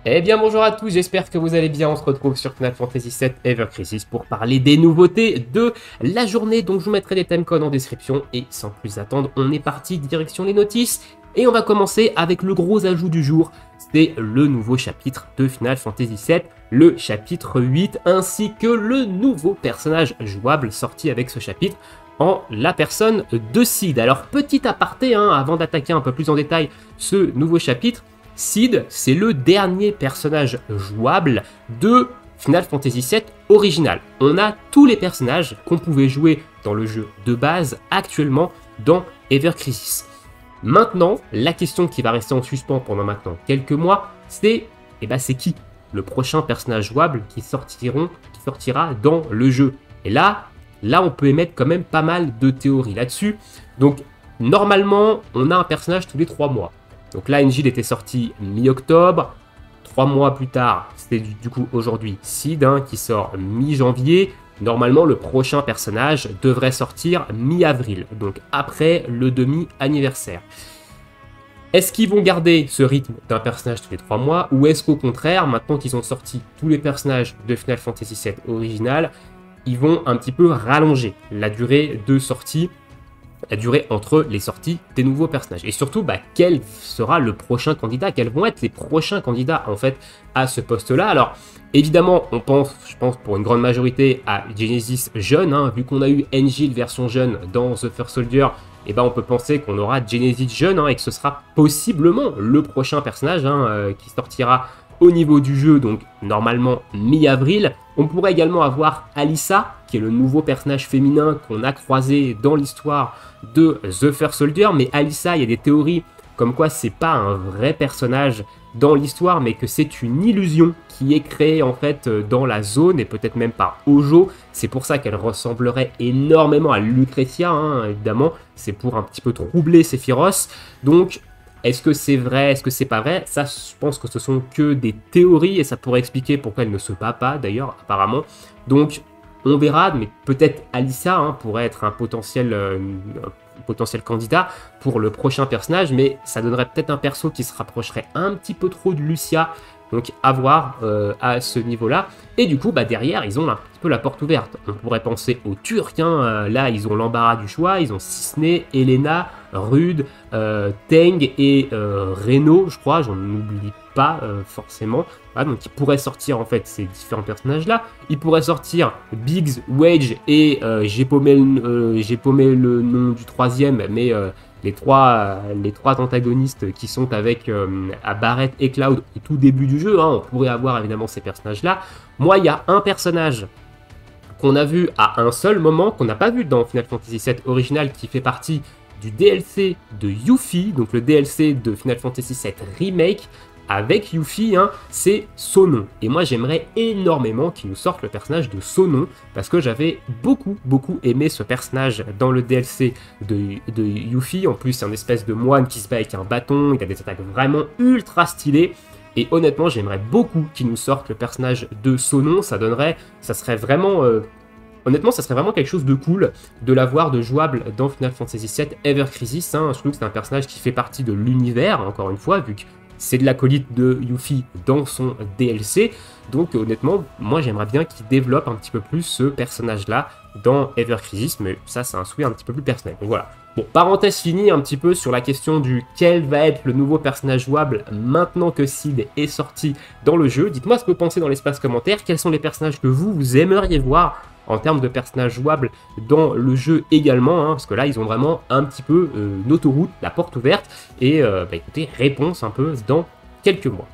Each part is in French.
Eh bien bonjour à tous, j'espère que vous allez bien, on se retrouve sur Final Fantasy VII Ever Crisis pour parler des nouveautés de la journée, donc je vous mettrai les timecodes en description, et sans plus attendre, on est parti direction les notices, et on va commencer avec le gros ajout du jour, c'est le nouveau chapitre de Final Fantasy VII, le chapitre 8, ainsi que le nouveau personnage jouable sorti avec ce chapitre, en la personne de Cid. Alors petit aparté, avant d'attaquer un peu plus en détail ce nouveau chapitre, Cid, c'est le dernier personnage jouable de Final Fantasy VII original. On a tous les personnages qu'on pouvait jouer dans le jeu de base actuellement dans Ever Crisis. Maintenant, la question qui va rester en suspens pendant maintenant quelques mois, c'est c'est qui le prochain personnage jouable qui sortira dans le jeu. Et là, on peut émettre quand même pas mal de théories là-dessus. Donc, normalement, on a un personnage tous les 3 mois. Donc là, Engil était sorti mi-octobre. 3 mois plus tard, c'était du coup aujourd'hui Cid qui sort mi-janvier. Normalement, le prochain personnage devrait sortir mi-avril, donc après le demi-anniversaire. Est-ce qu'ils vont garder ce rythme d'un personnage tous les 3 mois, ou est-ce qu'au contraire, maintenant qu'ils ont sorti tous les personnages de Final Fantasy VII original, ils vont un petit peu rallonger la durée de sortie, la durée entre les sorties des nouveaux personnages. Et surtout, quel sera le prochain candidat? Quels vont être les prochains candidats, en fait, à ce poste-là? Alors, évidemment, on pense, je pense, pour une grande majorité, à Genesis jeune. Vu qu'on a eu Engil version jeune dans The First Soldier, on peut penser qu'on aura Genesis jeune, et que ce sera possiblement le prochain personnage qui sortira au niveau du jeu, donc normalement mi-avril. On pourrait également avoir Alissa, qui est le nouveau personnage féminin qu'on a croisé dans l'histoire de The First Soldier. Mais Alissa, il y a des théories comme quoi c'est pas un vrai personnage dans l'histoire, mais que c'est une illusion qui est créée en fait dans la zone, et peut-être même par Hojo. C'est pour ça qu'elle ressemblerait énormément à Lucretia, évidemment. C'est pour un petit peu troubler Sephiroth. Donc, est-ce que c'est vrai, est-ce que c'est pas vrai? Ça, je pense que ce sont que des théories, et ça pourrait expliquer pourquoi elle ne se bat pas, d'ailleurs, apparemment. Donc, on verra, mais peut-être Alissa pourrait être un potentiel candidat pour le prochain personnage, mais ça donnerait peut-être un perso qui se rapprocherait un petit peu trop de Lucia. Donc, à voir à ce niveau-là. Et du coup, derrière, ils ont un petit peu la porte ouverte. On pourrait penser aux Turcs. Là, ils ont l'embarras du choix. Ils ont Cissney, Elena, Rude, Teng et Reno, je crois. J'en oublie pas forcément. Voilà, donc, ils pourraient sortir, en fait, ces différents personnages-là. Ils pourraient sortir Biggs, Wedge et j'ai paumé le nom du troisième, mais... les trois antagonistes qui sont avec Barrett et Cloud au tout début du jeu, on pourrait avoir évidemment ces personnages-là. Moi, il y a un personnage qu'on a vu à un seul moment, qu'on n'a pas vu dans Final Fantasy VII original, qui fait partie du DLC de Yuffie, donc le DLC de Final Fantasy VII Remake, avec Yuffie, c'est Sonon. Et moi, j'aimerais énormément qu'ils nous sortent le personnage de Sonon, parce que j'avais beaucoup aimé ce personnage dans le DLC de Yuffie. En plus, c'est un espèce de moine qui se bat avec un bâton, il a des attaques vraiment ultra stylées. Et honnêtement, j'aimerais beaucoup qu'ils nous sortent le personnage de Sonon. Honnêtement, ça serait vraiment quelque chose de cool de l'avoir de jouable dans Final Fantasy VII Ever Crisis. Je trouve que c'est un personnage qui fait partie de l'univers, encore une fois, vu que c'est de l'acolyte de Yuffie dans son DLC. Donc honnêtement, moi j'aimerais bien qu'il développe un petit peu plus ce personnage-là dans Ever Crisis, mais ça c'est un souhait un petit peu plus personnel. Donc voilà. Bon, parenthèse finie un petit peu sur la question du quel va être le nouveau personnage jouable maintenant que Cid est sorti dans le jeu. Dites-moi ce que vous pensez dans l'espace commentaire. Quels sont les personnages que vous aimeriez voir en termes de personnages jouables dans le jeu également, parce que là, ils ont vraiment un petit peu l'autoroute, la porte ouverte, et écoutez, réponse un peu dans quelques mois.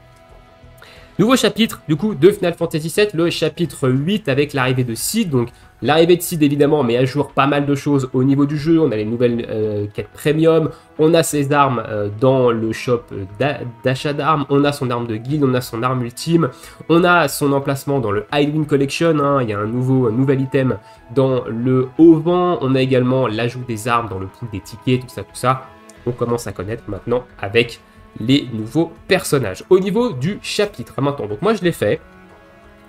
Nouveau chapitre, du coup, de Final Fantasy VII, le chapitre 8 avec l'arrivée de Cid. Donc, l'arrivée de Cid, évidemment, met à jour pas mal de choses au niveau du jeu. On a les nouvelles quêtes premium, on a ses armes dans le shop d'achat d'armes, on a son arme de guilde, on a son arme ultime, on a son emplacement dans le Hidewind Collection, il y a un nouvel item dans le Haut-Vent, on a également l'ajout des armes dans le pool des tickets, tout ça. On commence à connaître maintenant avec les nouveaux personnages. Au niveau du chapitre, maintenant, donc moi je l'ai fait,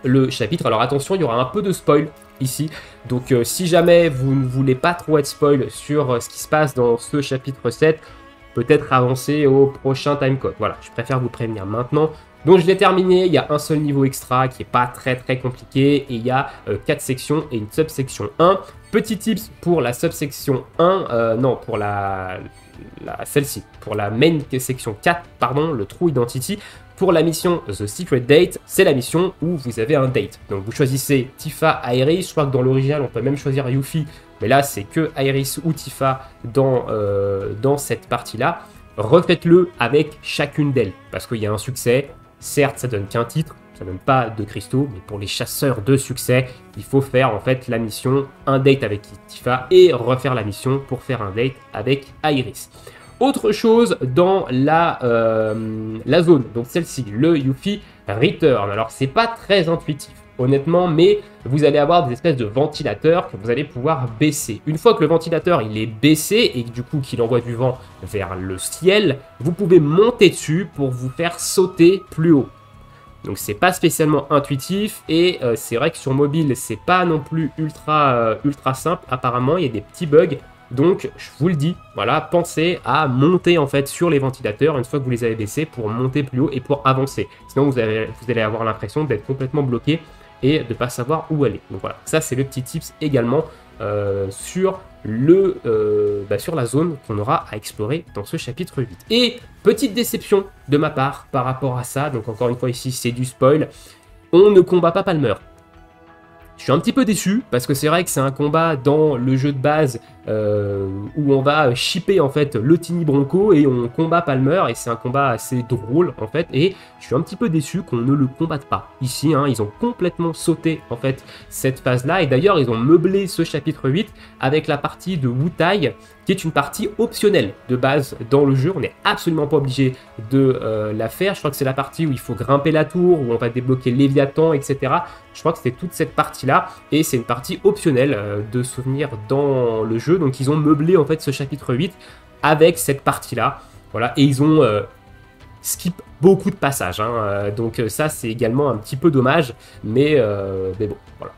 le chapitre, alors attention, il y aura un peu de spoil ici, donc si jamais vous ne voulez pas trop être spoil sur ce qui se passe dans ce chapitre 7, peut-être avancer au prochain timecode. Voilà, je préfère vous prévenir maintenant. Donc je l'ai terminé, il y a un seul niveau extra qui est pas très compliqué et il y a 4 sections et une subsection 1. Petit tips pour la subsection 1, non pour celle-ci, pour la main section 4, pardon, le True Identity. Pour la mission The Secret Date, c'est la mission où vous avez un date. Donc vous choisissez Tifa, Iris, je crois que dans l'original on peut même choisir Yuffie, mais là c'est que Iris ou Tifa dans cette partie-là. Refaites-le avec chacune d'elles, parce qu'il y a un succès. Certes, ça donne qu'un titre, ça donne pas de cristaux, mais pour les chasseurs de succès, il faut faire en fait la mission, un date avec Tifa et refaire la mission pour faire un date avec Iris. Autre chose dans la zone, donc celle-ci, le Yuffie Return. Alors c'est pas très intuitif, honnêtement, mais vous allez avoir des espèces de ventilateurs que vous allez pouvoir baisser. Une fois que le ventilateur il est baissé et du coup qu'il envoie du vent vers le ciel, vous pouvez monter dessus pour vous faire sauter plus haut. Donc c'est pas spécialement intuitif et c'est vrai que sur mobile c'est pas non plus ultra simple. Apparemment il y a des petits bugs. Donc je vous le dis, voilà, pensez à monter en fait sur les ventilateurs une fois que vous les avez baissés pour monter plus haut et pour avancer. Sinon vous allez avoir l'impression d'être complètement bloqué et de ne pas savoir où aller. Donc voilà, ça c'est le petit tips également sur la zone qu'on aura à explorer dans ce chapitre 8. Et petite déception de ma part par rapport à ça, donc encore une fois ici c'est du spoil, on ne combat pas Palmer. Je suis un petit peu déçu parce que c'est vrai que c'est un combat dans le jeu de base où on va shipper en fait le Tiny Bronco et on combat Palmer et c'est un combat assez drôle en fait et je suis un petit peu déçu qu'on ne le combatte pas. Ici hein, ils ont complètement sauté en fait cette phase là et d'ailleurs ils ont meublé ce chapitre 8 avec la partie de Wutai qui est une partie optionnelle de base dans le jeu. On n'est absolument pas obligé de la faire. Je crois que c'est la partie où il faut grimper la tour, où on va débloquer Léviathan, etc. Je crois que c'est toute cette partie-là. Et c'est une partie optionnelle de souvenirs dans le jeu. Donc ils ont meublé en fait ce chapitre 8 avec cette partie-là. Voilà. Et ils ont skip beaucoup de passages. Hein. Donc ça, c'est également un petit peu dommage. Mais bon, voilà.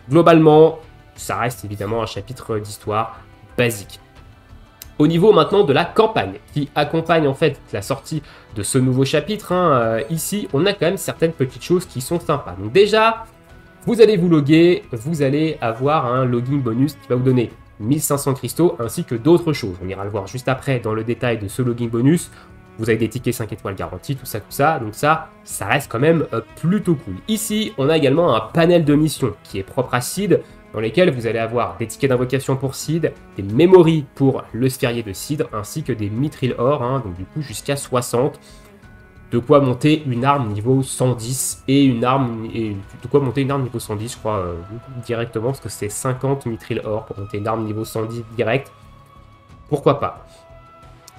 Globalement, ça reste évidemment un chapitre d'histoire basique. Au niveau maintenant de la campagne qui accompagne en fait la sortie de ce nouveau chapitre, hein, ici on a quand même certaines petites choses qui sont sympas. Donc déjà, vous allez vous loguer, vous allez avoir un login bonus qui va vous donner 1500 cristaux ainsi que d'autres choses. On ira le voir juste après dans le détail de ce login bonus. Vous avez des tickets 5 étoiles garantis, tout ça. Donc ça reste quand même plutôt cool. Ici, on a également un panel de missions qui est propre à Seed, dans lesquels vous allez avoir des tickets d'invocation pour Seed, des memories pour le sphérié de Seed, ainsi que des mithril or, hein, donc du coup jusqu'à 60. De quoi monter une arme niveau 110 et de quoi monter une arme niveau 110, je crois, directement, parce que c'est 50 mithril or pour monter une arme niveau 110 direct. Pourquoi pas.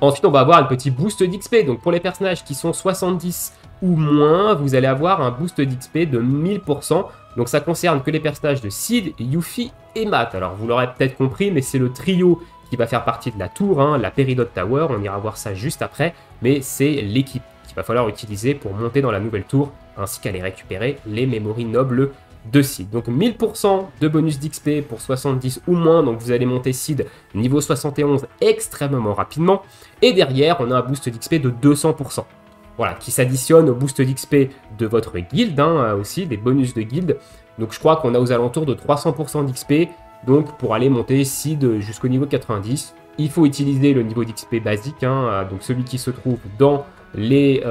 Ensuite, on va avoir un petit boost d'XP. Donc pour les personnages qui sont 70 ou moins, vous allez avoir un boost d'XP de 1000%. Donc ça concerne que les personnages de Seed, Yuffie et Matt. Alors vous l'aurez peut-être compris, mais c'est le trio qui va faire partie de la tour, hein, la Peridot Tower. On ira voir ça juste après, mais c'est l'équipe qu'il va falloir utiliser pour monter dans la nouvelle tour, ainsi qu'aller récupérer les mémories nobles de Seed. Donc 1000% de bonus d'XP pour 70 ou moins, donc vous allez monter Seed niveau 71 extrêmement rapidement. Et derrière, on a un boost d'XP de 200%. Voilà, qui s'additionne au boost d'XP de votre guilde, hein, aussi, des bonus de guilde. Donc je crois qu'on a aux alentours de 300% d'XP. Donc pour aller monter Seed jusqu'au niveau 90, il faut utiliser le niveau d'XP basique, hein, donc celui qui se trouve dans les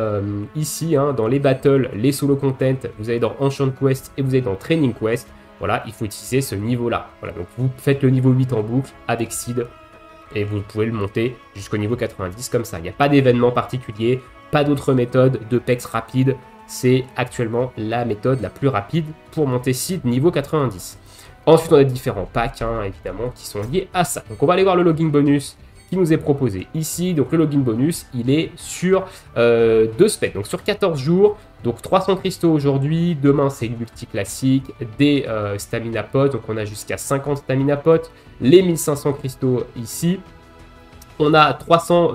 ici, hein, dans les battles, les solo content, vous allez dans Ancient Quest et vous allez dans Training Quest. Voilà, il faut utiliser ce niveau-là. Voilà, donc vous faites le niveau 8 en boucle avec Seed et vous pouvez le monter jusqu'au niveau 90 comme ça. Il n'y a pas d'événement particulier. Pas d'autre méthode de PEX rapide, c'est actuellement la méthode la plus rapide pour monter Seed niveau 90. Ensuite, on a différents packs, hein, évidemment, qui sont liés à ça. Donc, on va aller voir le login bonus qui nous est proposé ici. Donc, le login bonus, il est sur 2 semaines, donc sur 14 jours. Donc, 300 cristaux aujourd'hui. Demain, c'est une multi classique, des stamina pots. Donc, on a jusqu'à 50 stamina pots. Les 1500 cristaux ici. On a 300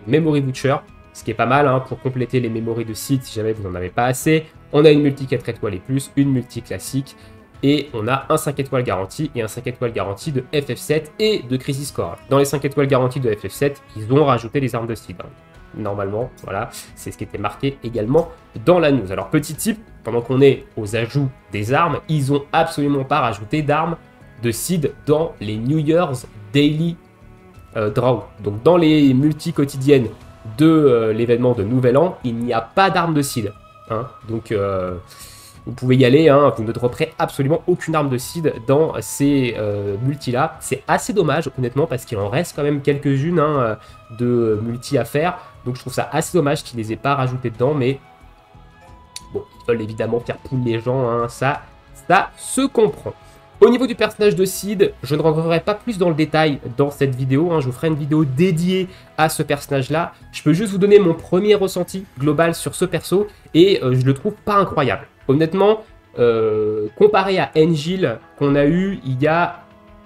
memory voucher. Ce qui est pas mal, hein, pour compléter les mémories de Seed si jamais vous n'en avez pas assez. On a une multi 4 étoiles et plus, une multi classique. Et on a un 5 étoiles garanti et un 5 étoiles garanti de FF7 et de Crisis Core. Dans les 5 étoiles garanties de FF7, ils ont rajouté les armes de Seed. normalement, voilà, c'est ce qui était marqué également dans la news. Alors petit tip, pendant qu'on est aux ajouts des armes, ils ont absolument pas rajouté d'armes de seed dans les New Year's Daily Draw. Donc dans les multi quotidiennes de l'événement de Nouvel An, il n'y a pas d'armes de seed. Hein. Donc vous pouvez y aller, hein, vous ne dropperez absolument aucune arme de seed dans ces multis-là. C'est assez dommage, honnêtement, parce qu'il en reste quand même quelques-unes hein, de multi à faire. Donc je trouve ça assez dommage qu'ils ne les aient pas rajoutées dedans, mais bon, ils veulent évidemment faire poule les gens, hein, ça se comprend. Au niveau du personnage de Seed, je ne rentrerai pas plus dans le détail dans cette vidéo, hein, je vous ferai une vidéo dédiée à ce personnage-là. Je peux juste vous donner mon premier ressenti global sur ce perso, et je le trouve pas incroyable. Honnêtement, comparé à Angel qu'on a eu, il y a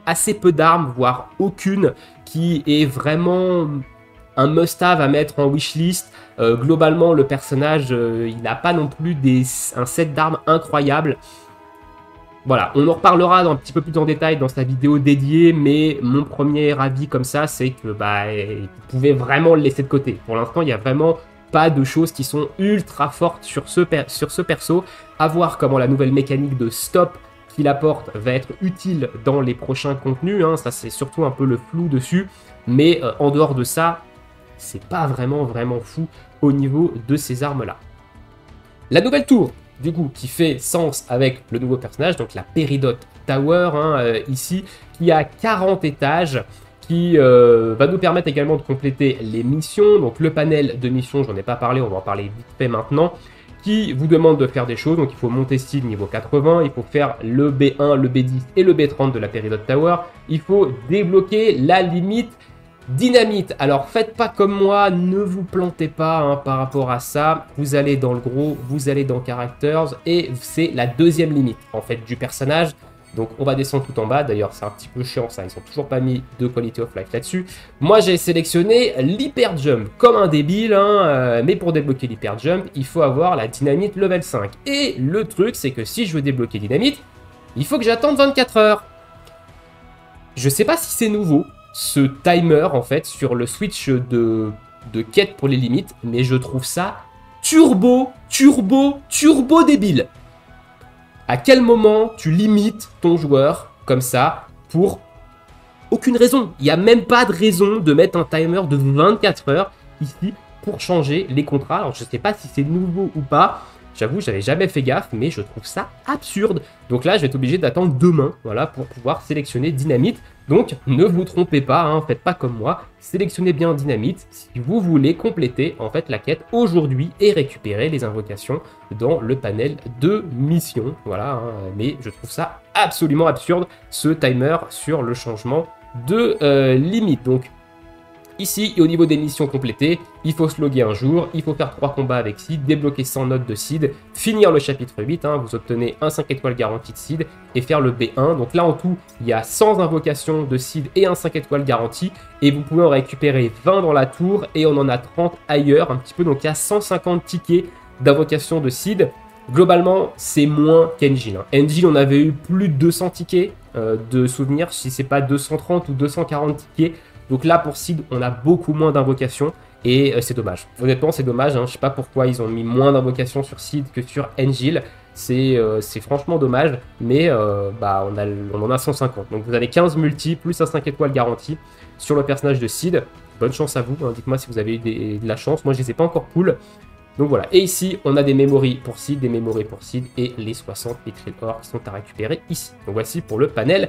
assez peu d'armes, voire aucune, qui est vraiment un must-have à mettre en wishlist. Globalement, le personnage, il n'a pas non plus un set d'armes incroyable. Voilà, on en reparlera un petit peu plus en détail dans sa vidéo dédiée, mais mon premier avis comme ça, c'est que vous pouvez vraiment le laisser de côté. Pour l'instant, il n'y a vraiment pas de choses qui sont ultra fortes sur ce perso. À voir comment la nouvelle mécanique de stop qu'il apporte va être utile dans les prochains contenus. Hein. Ça, c'est surtout un peu le flou dessus. Mais en dehors de ça, c'est pas vraiment fou au niveau de ces armes-là. La nouvelle tour, du coup, qui fait sens avec le nouveau personnage, donc la Peridot Tower, hein, ici, qui a 40 étages, qui va nous permettre également de compléter les missions. Donc le panel de missions, j'en ai pas parlé, on va en parler vite fait maintenant, qui vous demande de faire des choses. Donc il faut monter style niveau 80, il faut faire le B1, le B10 et le B30 de la Peridot Tower. Il faut débloquer la limite dynamite. Alors faites pas comme moi, ne vous plantez pas hein, par rapport à ça. Vous allez dans le gros, vous allez dans Characters et c'est la deuxième limite en fait du personnage. Donc on va descendre tout en bas, d'ailleurs c'est un petit peu chiant ça, ils n'ont toujours pas mis de quality of life là-dessus. Moi j'ai sélectionné l'hyper jump comme un débile, hein, mais pour débloquer l'hyper jump, il faut avoir la dynamite level 5. Et le truc c'est que si je veux débloquer dynamite, il faut que j'attende 24 heures. Je sais pas si c'est nouveau, ce timer en fait, sur le switch de quête pour les limites, mais je trouve ça turbo débile. À quel moment tu limites ton joueur comme ça pour aucune raison? Il n'y a même pas de raison de mettre un timer de 24 heures ici pour changer les contrats. Alors je ne sais pas si c'est nouveau ou pas. J'avoue, j'avais jamais fait gaffe, mais je trouve ça absurde. Donc là, je vais être obligé d'attendre demain, voilà, pour pouvoir sélectionner Dynamite. Donc, ne vous trompez pas, hein, faites pas comme moi. Sélectionnez bien Dynamite si vous voulez compléter en fait la quête aujourd'hui et récupérer les invocations dans le panel de mission. Voilà, hein, mais je trouve ça absolument absurde, ce timer sur le changement de limite. Donc, ici, et au niveau des missions complétées, il faut se loguer un jour, il faut faire 3 combats avec Seed, débloquer 100 notes de Seed, finir le chapitre 8, hein, vous obtenez un 5 étoiles garantie de Seed, et faire le B1. Donc là, en tout, il y a 100 invocations de Seed et un 5 étoiles garantie, et vous pouvez en récupérer 20 dans la tour, et on en a 30 ailleurs, un petit peu, donc il y a 150 tickets d'invocation de Seed. Globalement, c'est moins qu'Engine. Hein. Engine, on avait eu plus de 200 tickets de souvenirs, si c'est pas 230 ou 240 tickets. Donc là, pour Seed, on a beaucoup moins d'invocations et c'est dommage. Honnêtement, c'est dommage. Hein. Je ne sais pas pourquoi ils ont mis moins d'invocations sur Seed que sur Angel. C'est franchement dommage, mais on en a 150. Donc vous avez 15 multi plus un 5 étoiles garantie sur le personnage de Seed. Bonne chance à vous. Hein. Dites-moi si vous avez eu de la chance. Moi, je ne les ai pas encore pull. Donc voilà. Et ici, on a des memories pour Seed, des memories pour Seed et les 60 Mithril Ore qui sont à récupérer ici. Donc voici pour le panel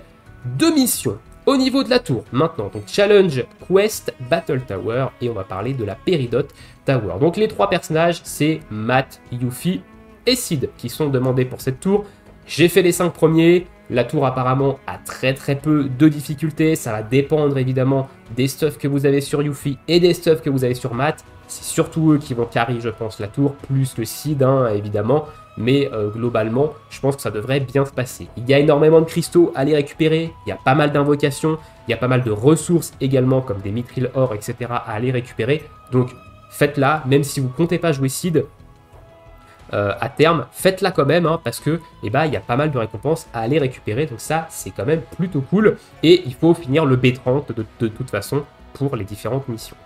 de mission. Au niveau de la tour, maintenant, donc Challenge, Quest, Battle Tower, et on va parler de la Peridot Tower. Donc les 3 personnages, c'est Matt, Yuffie et Seed qui sont demandés pour cette tour. J'ai fait les 5 premiers, la tour apparemment a très peu de difficultés, ça va dépendre évidemment des stuffs que vous avez sur Yuffie et des stuffs que vous avez sur Matt. C'est surtout eux qui vont carry, je pense, la tour, plus le Seed, hein, évidemment. Mais globalement, je pense que ça devrait bien se passer. Il y a énormément de cristaux à les récupérer, il y a pas mal d'invocations, il y a pas mal de ressources également, comme des Mithril Ore, etc. à aller récupérer. Donc faites-la, même si vous comptez pas jouer Seed à terme, faites-la quand même, hein, parce que il y a pas mal de récompenses à aller récupérer. Donc ça, c'est quand même plutôt cool. Et il faut finir le B30 de toute façon pour les différentes missions.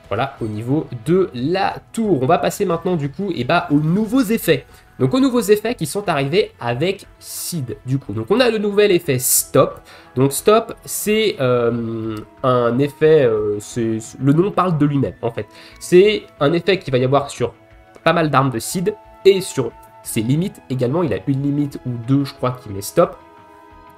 Voilà, au niveau de la tour. On va passer maintenant du coup aux nouveaux effets. Donc aux nouveaux effets qui sont arrivés avec Seed du coup. Donc on a le nouvel effet Stop. Donc Stop, c'est un effet, le nom parle de lui-même en fait. C'est un effet qu'il va y avoir sur pas mal d'armes de Seed et sur ses limites également. Il a une limite ou deux, je crois, qui met Stop.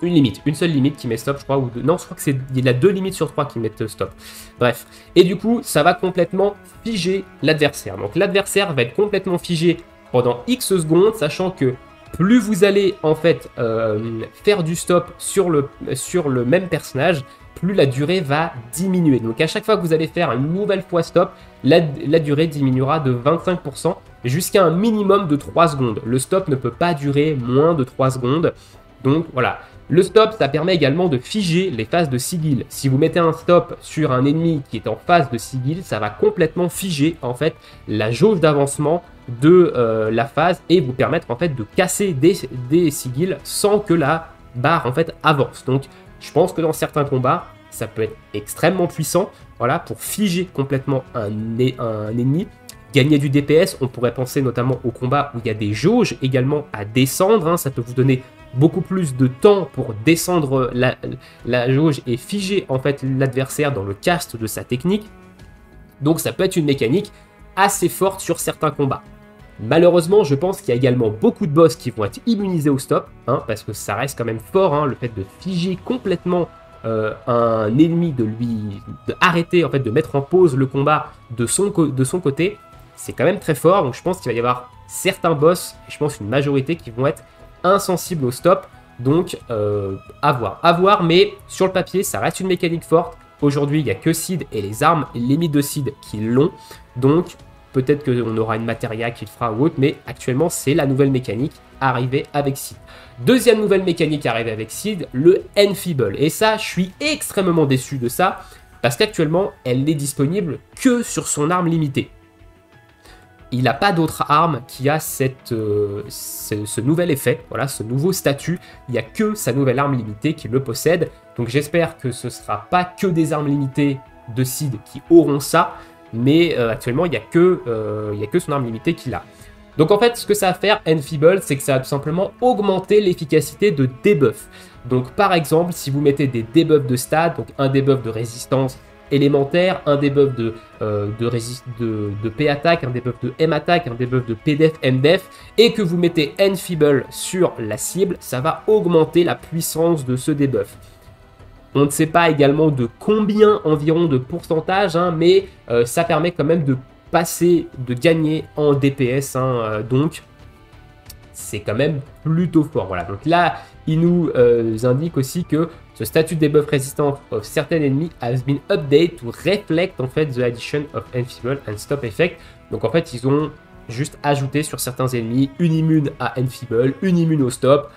Une seule limite qui met stop, je crois, ou deux. Non, je crois que il a 2 limites sur 3 qui mettent stop. Bref. Et du coup, ça va complètement figer l'adversaire. Donc l'adversaire va être complètement figé pendant X secondes, sachant que plus vous allez en fait faire du stop sur le même personnage, plus la durée va diminuer. Donc à chaque fois que vous allez faire une nouvelle fois stop, la durée diminuera de 25% jusqu'à un minimum de 3 secondes. Le stop ne peut pas durer moins de 3 secondes. Donc voilà. Le stop, ça permet également de figer les phases de sigil. Si vous mettez un stop sur un ennemi qui est en phase de sigil, ça va complètement figer en fait la jauge d'avancement de la phase et vous permettre en fait de casser des sigils sans que la barre en fait avance. Donc je pense que dans certains combats, ça peut être extrêmement puissant, voilà, pour figer complètement un ennemi. Gagner du DPS, on pourrait penser notamment au combat où il y a des jauges également à descendre, hein, ça peut vous donner beaucoup plus de temps pour descendre la jauge et figer en fait l'adversaire dans le cast de sa technique. Donc ça peut être une mécanique assez forte sur certains combats. Malheureusement, je pense qu'il y a également beaucoup de boss qui vont être immunisés au stop, hein, parce que ça reste quand même fort, hein, le fait de figer complètement un ennemi, d'arrêter, en fait, de mettre en pause le combat de son côté, c'est quand même très fort. Donc je pense qu'il va y avoir certains boss, et je pense une majorité qui vont être insensible au stop, donc à voir, mais sur le papier ça reste une mécanique forte. Aujourd'hui il n'y a que Seed et les armes limites de Seed qui l'ont, donc peut-être qu'on aura une Materia qui le fera ou autre, mais actuellement c'est la nouvelle mécanique arrivée avec Seed. Deuxième nouvelle mécanique arrivée avec Seed, le Enfeeble, et ça je suis extrêmement déçu de ça, parce qu'actuellement elle n'est disponible que sur son arme limitée. Il n'a pas d'autre arme qui a ce nouvel effet, voilà, ce nouveau statut. Il n'y a que sa nouvelle arme limitée qui le possède. Donc j'espère que ce ne sera pas que des armes limitées de Seed qui auront ça, mais actuellement il n'y a que son arme limitée qui l'a. Donc en fait, ce que ça va faire, Enfeeble, c'est que ça va tout simplement augmenter l'efficacité de debuff. Donc par exemple, si vous mettez des debuffs de stats, donc un debuff de résistance élémentaire, un debuff de P-Attack, un debuff de M-Attack, un debuff de P-Def, M-Def, et que vous mettez Enfeeble sur la cible, ça va augmenter la puissance de ce debuff. On ne sait pas également de combien environ de pourcentage, hein, mais ça permet quand même de gagner en DPS, hein, donc c'est quand même plutôt fort. Voilà, donc là, il nous indique aussi que ce statut de debuff resistant of certain enemy has been updated to reflect en fait the addition of Enfeeble and Stop effect. Donc en fait, ils ont juste ajouté sur certains ennemis une immune à Enfeeble, une immune au Stop,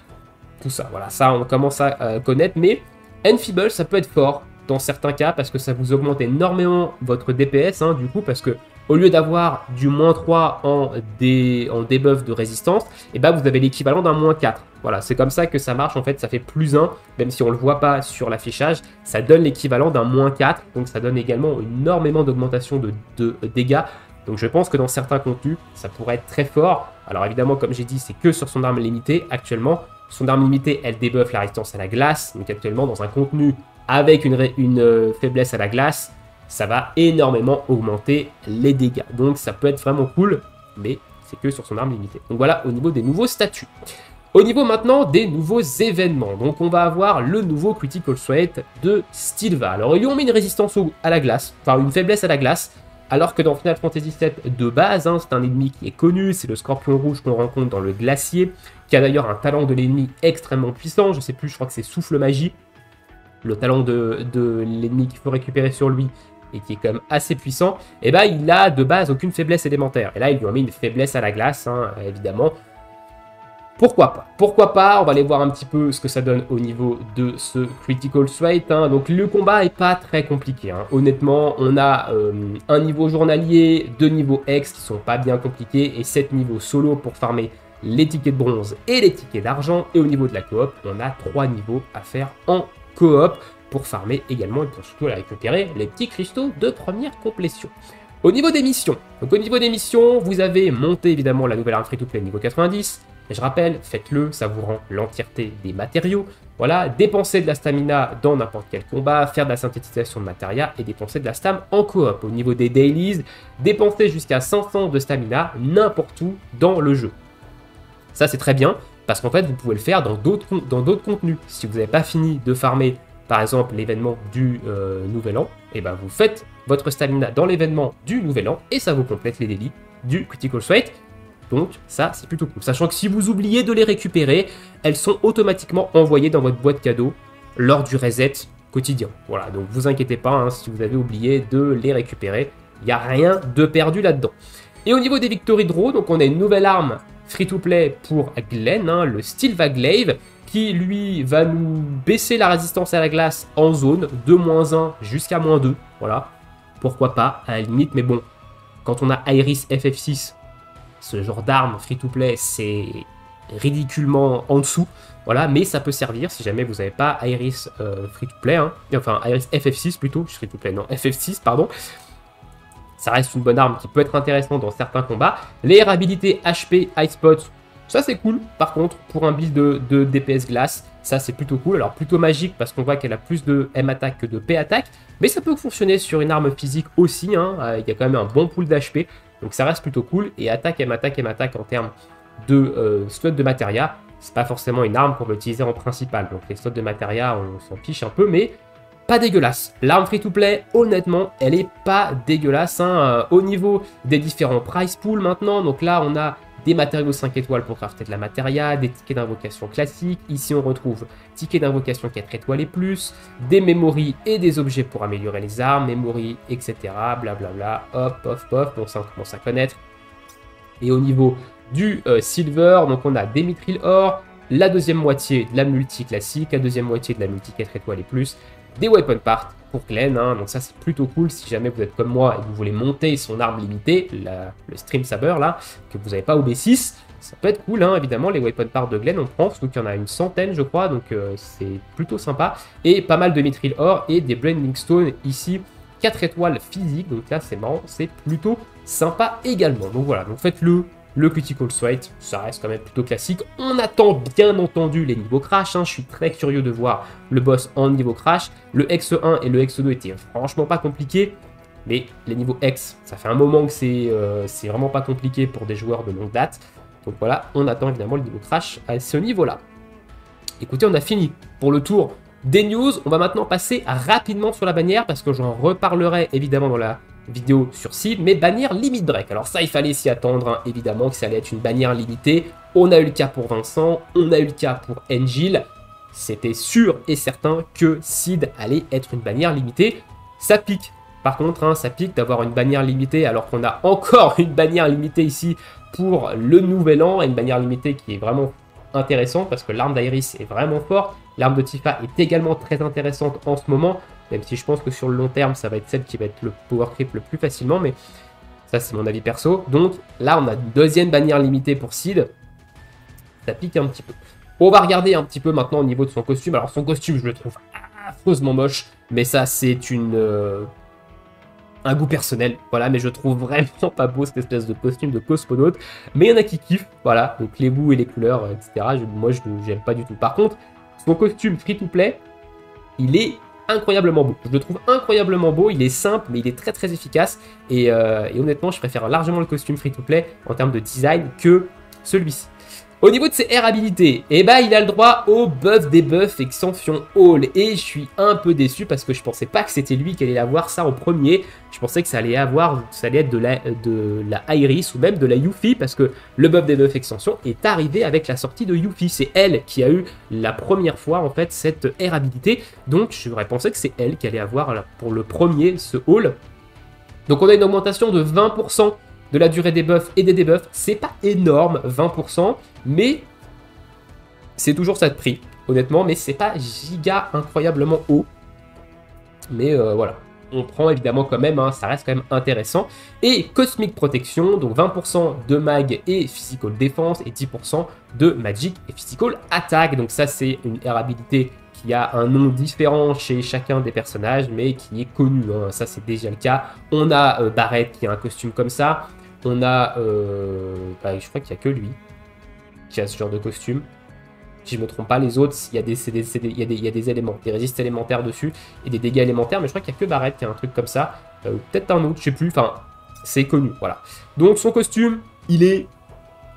tout ça. Voilà, ça on commence à connaître, mais Enfeeble, ça peut être fort dans certains cas parce que ça vous augmente énormément votre DPS, hein, du coup, parce que au lieu d'avoir du -3 en debuff de résistance, et ben vous avez l'équivalent d'un -4. Voilà, c'est comme ça que ça marche en fait, ça fait +1, même si on ne le voit pas sur l'affichage, ça donne l'équivalent d'un -4, donc ça donne également énormément d'augmentation de dégâts. Donc je pense que dans certains contenus, ça pourrait être très fort. Alors évidemment, comme j'ai dit, c'est que sur son arme limitée actuellement. Son arme limitée, elle débuffe la résistance à la glace, donc actuellement dans un contenu avec une faiblesse à la glace, ça va énormément augmenter les dégâts. Donc ça peut être vraiment cool, mais c'est que sur son arme limitée. Donc voilà au niveau des nouveaux statuts. Au niveau maintenant des nouveaux événements, donc on va avoir le nouveau Critical Threat de Stilva. Alors ils lui ont mis une résistance à la glace, enfin une faiblesse à la glace, alors que dans Final Fantasy VII de base, hein, c'est un ennemi qui est connu, c'est le scorpion rouge qu'on rencontre dans le glacier, qui a d'ailleurs un talent de l'ennemi extrêmement puissant, je sais plus, je crois que c'est Souffle Magie, le talent de l'ennemi qu'il faut récupérer sur lui, et qui est quand même assez puissant, et bah il a de base aucune faiblesse élémentaire. Et là, il lui a mis une faiblesse à la glace, hein, évidemment. Pourquoi pas? Pourquoi pas? On va aller voir un petit peu ce que ça donne au niveau de ce Critical Threat. Hein. Donc le combat est pas très compliqué. Hein. Honnêtement, on a un niveau journalier, 2 niveaux X qui sont pas bien compliqués, et 7 niveaux solo pour farmer les tickets de bronze et les tickets d'argent. Et au niveau de la coop, on a 3 niveaux à faire en coop pour farmer également et pour surtout aller récupérer les petits cristaux de première complétion. Au niveau des missions, donc au niveau des missions, vous avez monté évidemment la nouvelle arme free-to-play niveau 90. Et je rappelle, faites-le, ça vous rend l'entièreté des matériaux. Voilà, dépenser de la stamina dans n'importe quel combat, faire de la synthétisation de matérias et dépenser de la stam en coop. Au niveau des dailies, dépenser jusqu'à 500 de stamina n'importe où dans le jeu. Ça c'est très bien, parce qu'en fait vous pouvez le faire dans d'autres contenus. Si vous n'avez pas fini de farmer par exemple l'événement du Nouvel An, et ben vous faites votre stamina dans l'événement du Nouvel An et ça vous complète les délits du Critical Strike. Donc ça c'est plutôt cool. Sachant que si vous oubliez de les récupérer, elles sont automatiquement envoyées dans votre boîte cadeau lors du reset quotidien. Voilà, donc vous inquiétez pas hein, si vous avez oublié de les récupérer. Il n'y a rien de perdu là-dedans. Et au niveau des Victory Draw, donc on a une nouvelle arme free-to-play pour Glenn, hein, le Stilva Glaive, qui lui va nous baisser la résistance à la glace en zone de -1 jusqu'à -2. Voilà, pourquoi pas à la limite, mais bon, quand on a Iris FF6, ce genre d'arme free-to-play, c'est ridiculement en dessous. Voilà, mais ça peut servir si jamais vous n'avez pas Iris free-to-play, hein, enfin Iris FF6 plutôt, free-to-play, non, FF6, pardon. Ça reste une bonne arme qui peut être intéressante dans certains combats. Les habilités HP, High Spot, ça c'est cool. Par contre, pour un build de DPS glace, ça c'est plutôt cool. Alors plutôt magique parce qu'on voit qu'elle a plus de M attaque que de P attaque. Mais ça peut fonctionner sur une arme physique aussi. Hein. Il y a quand même un bon pool d'HP. Donc ça reste plutôt cool. Et attaque, M attaque en termes de slot de matéria, c'est pas forcément une arme qu'on va utiliser en principal. Donc les slots de matéria, on s'en fiche un peu. Mais pas dégueulasse. L'arme free-to-play, honnêtement, elle est pas dégueulasse. Hein. Au niveau des différents price pools maintenant, donc là, on a des matériaux 5 étoiles pour crafter de la matéria, des tickets d'invocation classiques. Ici, on retrouve tickets d'invocation 4 étoiles et plus, des memories et des objets pour améliorer les armes, memories, etc. Blablabla, hop, pof, pof, bon, ça, on commence à connaître. Et au niveau du silver, donc on a des mithril or, la deuxième moitié de la multi classique, la deuxième moitié de la multi 4 étoiles et plus, des weapon parts pour Glenn, hein, donc ça c'est plutôt cool si jamais vous êtes comme moi et que vous voulez monter son arme limitée, le Stream Saber là, que vous n'avez pas au B6, ça peut être cool, hein, évidemment, les weapon parts de Glenn on prend, surtout qu'il y en a une centaine je crois, donc c'est plutôt sympa, et pas mal de mithril or et des blending stone ici, 4 étoiles physiques, donc là c'est marrant, c'est plutôt sympa également, donc voilà, donc faites-le. Le Critical Strike, ça reste quand même plutôt classique. On attend bien entendu les niveaux crash. Hein. Je suis très curieux de voir le boss en niveau crash. Le X1 et le X2 étaient franchement pas compliqués. Mais les niveaux X, ça fait un moment que c'est vraiment pas compliqué pour des joueurs de longue date. Donc voilà, on attend évidemment le niveau crash à ce niveau-là. Écoutez, on a fini pour le tour des news. On va maintenant passer rapidement sur la bannière parce que j'en reparlerai évidemment dans la vidéo sur Seed, mais bannière limit break. Alors ça, il fallait s'y attendre, hein, évidemment, que ça allait être une bannière limitée. On a eu le cas pour Vincent, on a eu le cas pour Angel. C'était sûr et certain que Seed allait être une bannière limitée. Ça pique. Par contre, hein, ça pique d'avoir une bannière limitée alors qu'on a encore une bannière limitée ici pour le Nouvel An. Une bannière limitée qui est vraiment intéressante parce que l'arme d'Iris est vraiment forte. L'arme de Tifa est également très intéressante en ce moment. Même si je pense que sur le long terme, ça va être celle qui va être le power creep le plus facilement. Mais ça, c'est mon avis perso. Donc là, on a une deuxième bannière limitée pour Seed. Ça pique un petit peu. On va regarder un petit peu maintenant au niveau de son costume. Alors son costume, je le trouve affreusement moche. Mais ça, c'est un goût personnel. Voilà, mais je trouve vraiment pas beau cette espèce de costume de cosmonaute. Mais il y en a qui kiffent. Voilà, donc les goûts et les couleurs, etc. Moi, je n'aime pas du tout. Par contre, son costume free-to-play, il est incroyablement beau. Je le trouve incroyablement beau, il est simple, mais il est très très efficace. Et honnêtement, je préfère largement le costume free-to-play en termes de design que celui-ci. Au niveau de ses air habilités, eh ben, il a le droit au buff debuff Extension All. Et je suis un peu déçu parce que je pensais pas que c'était lui qui allait avoir ça en premier. Je pensais que ça allait être de la Iris ou même de la Yuffie parce que le buff debuff Extension est arrivé avec la sortie de Yuffie. C'est elle qui a eu la première fois en fait cette air habilité. Donc j'aurais pensé que c'est elle qui allait avoir pour le premier ce All. Donc on a une augmentation de 20% de la durée des buffs et des debuffs. C'est pas énorme, 20%, mais c'est toujours ça de prix, honnêtement, mais c'est pas giga incroyablement haut. Mais voilà, on prend évidemment quand même, hein, ça reste quand même intéressant. Et Cosmic Protection, donc 20% de mag et Physical Defense et 10% de Magic et Physical Attack. Donc ça, c'est une air habilité qui a un nom différent chez chacun des personnages, mais qui est connu, hein. Ça c'est déjà le cas. On a Barret qui a un costume comme ça. On a, bah, je crois qu'il n'y a que lui qui a ce genre de costume. Si je me trompe pas, les autres, il y a des éléments, des résistes élémentaires dessus et des dégâts élémentaires, mais je crois qu'il n'y a que Barret qui a un truc comme ça. Peut-être un autre, je sais plus, enfin, c'est connu, voilà. Donc son costume, il est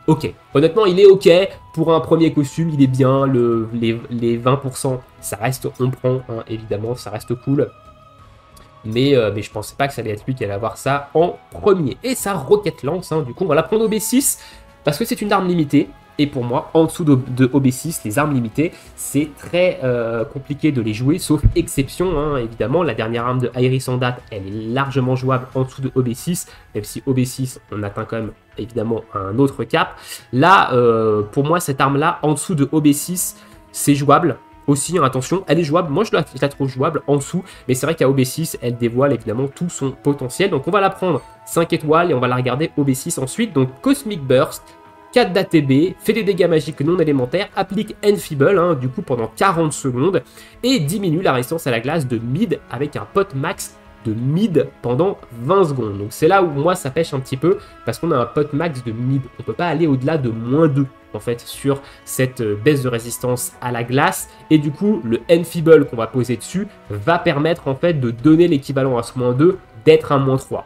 ok. Honnêtement, il est ok. Pour un premier costume, il est bien. Les 20%, ça reste, on prend, hein, évidemment, ça reste cool. Mais je pensais pas que ça allait être lui qui allait avoir ça en premier. Et sa Rocket Lance, hein, du coup, on va la prendre au B6 parce que c'est une arme limitée. Et pour moi, en dessous de OB6, les armes limitées, c'est très compliqué de les jouer, sauf exception, hein, évidemment. La dernière arme de Iris en date, elle est largement jouable en dessous de OB6, même si OB6, on atteint quand même, évidemment, un autre cap. Là, pour moi, cette arme-là, en dessous de OB6, c'est jouable. Aussi, hein, attention, elle est jouable. Moi, je la trouve jouable en dessous, mais c'est vrai qu'à OB6, elle dévoile évidemment tout son potentiel. Donc, on va la prendre 5 étoiles et on va la regarder OB6 ensuite. Donc, Cosmic Burst. 4 d'ATB, fait des dégâts magiques non élémentaires, applique Enfeeble, hein, du coup pendant 40 secondes, et diminue la résistance à la glace de mid avec un pot max de mid pendant 20 secondes. Donc c'est là où moi ça pêche un petit peu, parce qu'on a un pot max de mid. On peut pas aller au-delà de -2 en fait sur cette baisse de résistance à la glace, et du coup le Enfeeble qu'on va poser dessus va permettre en fait de donner l'équivalent à ce -2 d'être un -3.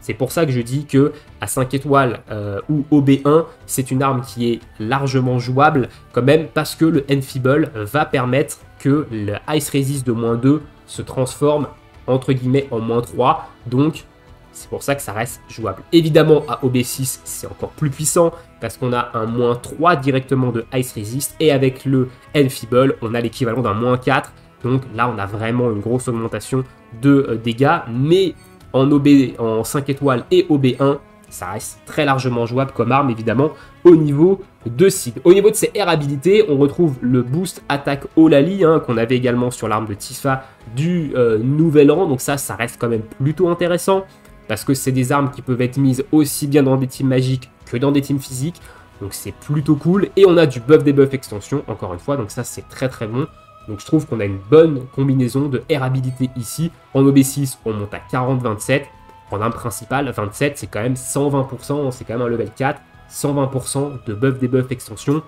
C'est pour ça que je dis que à 5 étoiles ou au B1, c'est une arme qui est largement jouable quand même, parce que le Enfeeble va permettre que le Ice Resist de -2 se transforme entre guillemets en -3. Donc c'est pour ça que ça reste jouable. Évidemment à OB6 c'est encore plus puissant parce qu'on a un -3 directement de Ice Resist, et avec le Enfeeble on a l'équivalent d'un -4. Donc là on a vraiment une grosse augmentation de dégâts, mais en 5 étoiles et au B1, ça reste très largement jouable comme arme, évidemment, au niveau de Sid. Au niveau de ses R habilités, on retrouve le boost attaque Olali, hein, qu'on avait également sur l'arme de Tifa du Nouvel An. Donc ça reste quand même plutôt intéressant, parce que c'est des armes qui peuvent être mises aussi bien dans des teams magiques que dans des teams physiques. Donc c'est plutôt cool. Et on a du buff debuff extension, encore une fois, donc ça c'est très très bon. Donc je trouve qu'on a une bonne combinaison de R habilité ici. En OB6, on monte à 40-27. En arme principale, 27, c'est quand même 120%, c'est quand même un level 4. 120% de buff debuff extension.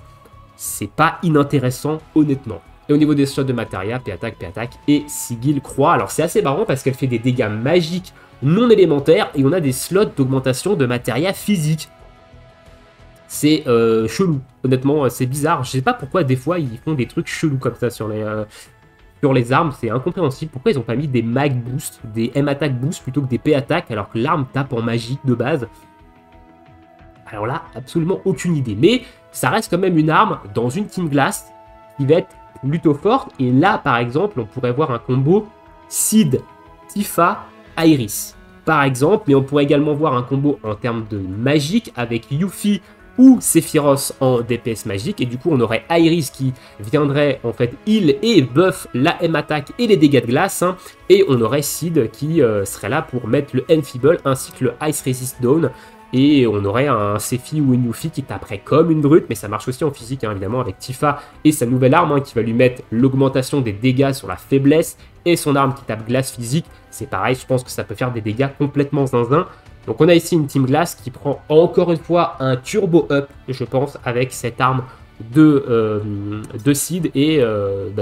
C'est pas inintéressant, honnêtement. Et au niveau des slots de Materia, P-Attack et Sigil Croix. Alors c'est assez marrant parce qu'elle fait des dégâts magiques non élémentaires, et on a des slots d'augmentation de Materia physique. C'est chelou, honnêtement, c'est bizarre. Je sais pas pourquoi des fois ils font des trucs chelous comme ça sur les armes, c'est incompréhensible. Pourquoi ils ont pas mis des mag boost, des M attack boost plutôt que des P attack alors que l'arme tape en magique de base? Alors là, absolument aucune idée. Mais ça reste quand même une arme dans une team glace qui va être plutôt forte. Et là, par exemple, on pourrait voir un combo Sid, Tifa, Iris, par exemple. Mais on pourrait également voir un combo en termes de magique avec Yuffie ou Sephiroth en DPS magique, et du coup on aurait Iris qui viendrait en fait heal et buff la M attack et les dégâts de glace, hein, et on aurait Sid qui serait là pour mettre le Enfeeble ainsi que le Ice Resist Down, et on aurait un Sephi ou une Yuffie qui taperait comme une brute, mais ça marche aussi en physique, hein, évidemment, avec Tifa et sa nouvelle arme, hein, qui va lui mettre l'augmentation des dégâts sur la faiblesse, et son arme qui tape glace physique, c'est pareil, je pense que ça peut faire des dégâts complètement zinzin. Donc on a ici une team glace qui prend encore une fois un turbo up, je pense, avec cette arme de Sid, et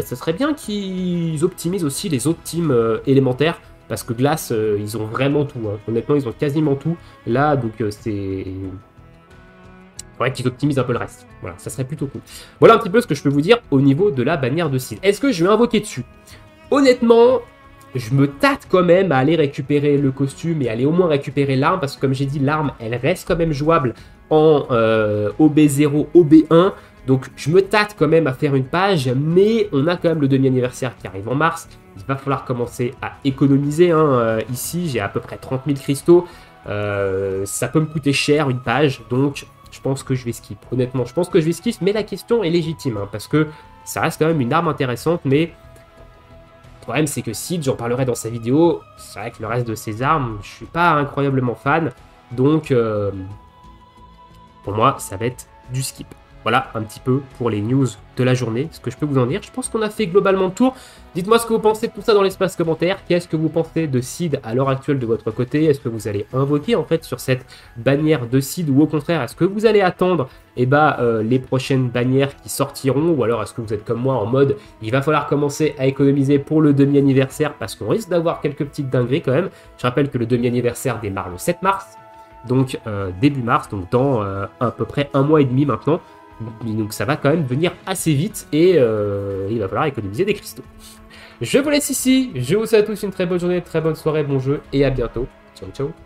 ça serait bien qu'ils optimisent aussi les autres teams élémentaires, parce que glace, ils ont vraiment tout, hein. Honnêtement ils ont quasiment tout là, donc c'est... faudrait qu'ils optimisent un peu le reste. Voilà, ça serait plutôt cool. Voilà un petit peu ce que je peux vous dire au niveau de la bannière de Sid. Est-ce que je vais invoquer dessus? Honnêtement, je me tâte quand même à aller récupérer le costume et aller au moins récupérer l'arme, parce que comme j'ai dit, l'arme, elle reste quand même jouable en OB0, OB1. Donc je me tâte quand même à faire une page, mais on a quand même le demi-anniversaire qui arrive en mars. Il va falloir commencer à économiser, hein. Ici, j'ai à peu près 30 000 cristaux. Ça peut me coûter cher une page, donc je pense que je vais skip. Honnêtement, je pense que je vais skip, mais la question est légitime, hein, parce que ça reste quand même une arme intéressante, mais... Le problème, c'est que Sid, j'en parlerai dans sa vidéo, c'est vrai que le reste de ses armes, je suis pas incroyablement fan. Donc, pour moi, ça va être du skip. Voilà un petit peu pour les news de la journée, ce que je peux vous en dire. Je pense qu'on a fait globalement le tour. Dites-moi ce que vous pensez de tout ça dans l'espace commentaire. Qu'est-ce que vous pensez de Seed à l'heure actuelle de votre côté? Est-ce que vous allez invoquer en fait sur cette bannière de Seed, ou au contraire, est-ce que vous allez attendre les prochaines bannières qui sortiront, ou alors est-ce que vous êtes comme moi en mode il va falloir commencer à économiser pour le demi-anniversaire parce qu'on risque d'avoir quelques petites dingueries quand même. Je rappelle que le demi-anniversaire démarre le 7 mars, donc début mars, donc dans à peu près un mois et demi maintenant. Donc ça va quand même venir assez vite et il va falloir économiser des cristaux. Je vous laisse ici, je vous souhaite à tous une très bonne journée, très bonne soirée, bon jeu et à bientôt. Ciao ciao.